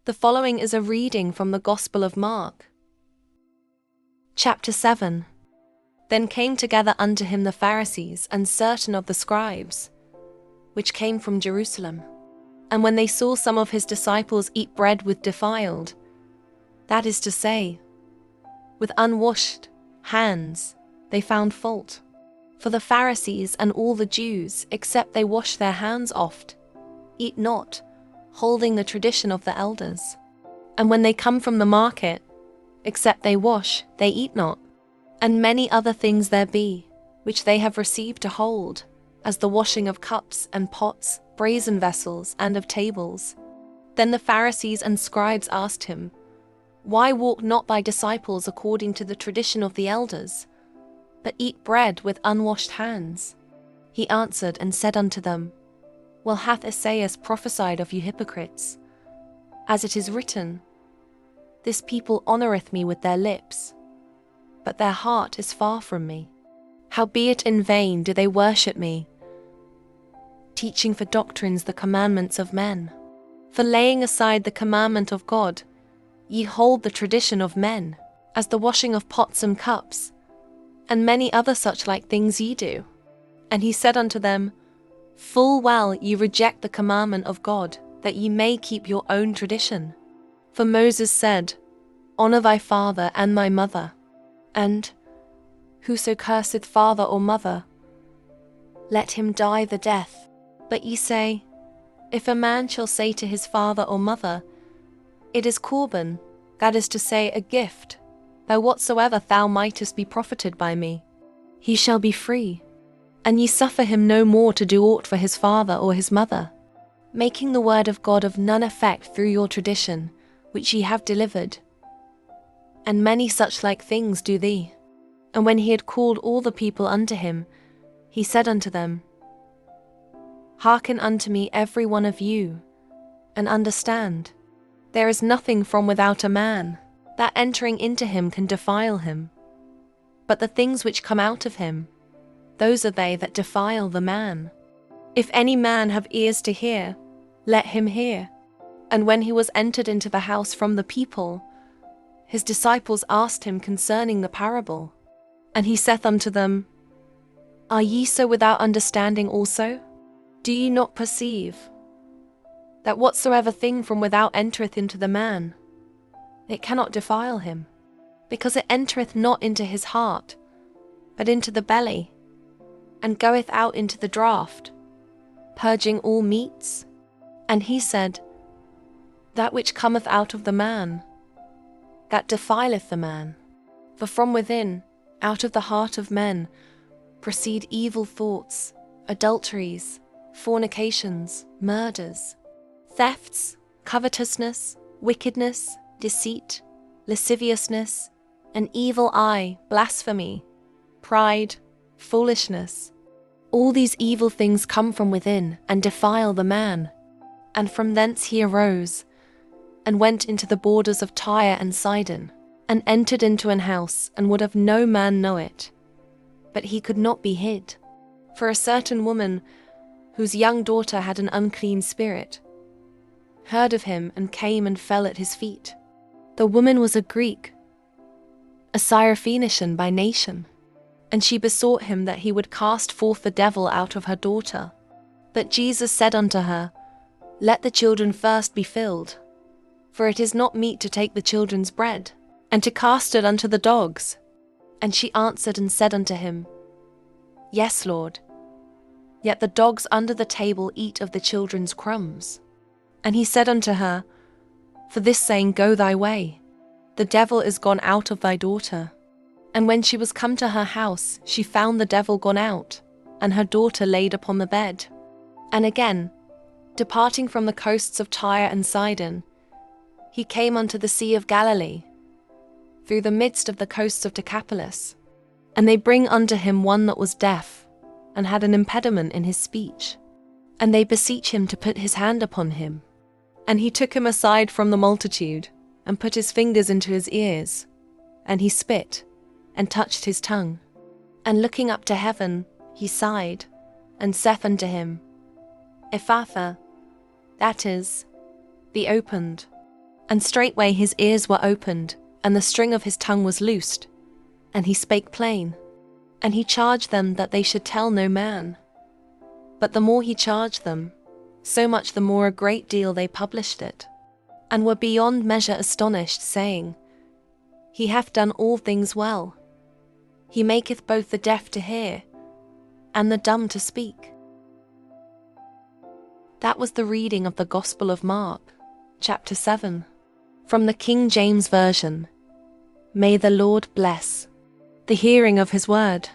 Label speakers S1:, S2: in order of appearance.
S1: The following is a reading from the Gospel of Mark. Chapter 7. Then came together unto him the Pharisees and certain of the scribes, which came from Jerusalem. And when they saw some of his disciples eat bread with defiled, that is to say, with unwashed hands, they found fault. For the Pharisees and all the Jews, except they wash their hands oft, eat not, holding the tradition of the elders. And when they come from the market, except they wash, they eat not. And many other things there be, which they have received to hold, as the washing of cups and pots, brazen vessels, and of tables. Then the Pharisees and scribes asked him, Why walk not thy disciples according to the tradition of the elders, but eat bread with unwashed hands? He answered and said unto them, Well hath Esaias prophesied of you hypocrites, as it is written, This people honoureth me with their lips, but their heart is far from me. Howbeit in vain do they worship me, teaching for doctrines the commandments of men. For laying aside the commandment of God, ye hold the tradition of men, as the washing of pots and cups, and many other such like things ye do. And he said unto them, Full well ye reject the commandment of God, that ye may keep your own tradition. For Moses said, Honour thy father and thy mother, and whoso curseth father or mother, let him die the death. But ye say, If a man shall say to his father or mother, It is Corban, that is to say, a gift, by whatsoever thou mightest be profited by me, he shall be free. And ye suffer him no more to do aught for his father or his mother, making the word of God of none effect through your tradition, which ye have delivered. And many such like things do thee. And when he had called all the people unto him, he said unto them, Hearken unto me every one of you, and understand. There is nothing from without a man, that entering into him can defile him. But the things which come out of him, those are they that defile the man. If any man have ears to hear, let him hear. And when he was entered into the house from the people, his disciples asked him concerning the parable. And he saith unto them, Are ye so without understanding also? Do ye not perceive that whatsoever thing from without entereth into the man, it cannot defile him, because it entereth not into his heart, but into the belly, and goeth out into the draught, purging all meats? And he said, That which cometh out of the man, that defileth the man. For from within, out of the heart of men, proceed evil thoughts, adulteries, fornications, murders, thefts, covetousness, wickedness, deceit, lasciviousness, an evil eye, blasphemy, pride, foolishness. All these evil things come from within and defile the man. And from thence he arose, and went into the borders of Tyre and Sidon, and entered into an house, and would have no man know it. But he could not be hid. For a certain woman, whose young daughter had an unclean spirit, heard of him, and came and fell at his feet. The woman was a Greek, a Syrophoenician by nation, and she besought him that he would cast forth the devil out of her daughter. But Jesus said unto her, Let the children first be filled, for it is not meet to take the children's bread, and to cast it unto the dogs. And she answered and said unto him, Yes, Lord, yet the dogs under the table eat of the children's crumbs. And he said unto her, For this saying go thy way, the devil is gone out of thy daughter. And when she was come to her house, she found the devil gone out, and her daughter laid upon the bed. And again, departing from the coasts of Tyre and Sidon, he came unto the sea of Galilee, through the midst of the coasts of Decapolis. And they bring unto him one that was deaf, and had an impediment in his speech. And they beseech him to put his hand upon him. And he took him aside from the multitude, and put his fingers into his ears, and he spit, and touched his tongue. And looking up to heaven, he sighed, and saith unto him, Ephphatha, that is, be opened. And straightway his ears were opened, and the string of his tongue was loosed, and he spake plain. And he charged them that they should tell no man. But the more he charged them, so much the more a great deal they published it, and were beyond measure astonished, saying, He hath done all things well. He maketh both the deaf to hear, and the dumb to speak. That was the reading of the Gospel of Mark, chapter 7, from the King James Version. May the Lord bless the hearing of his word.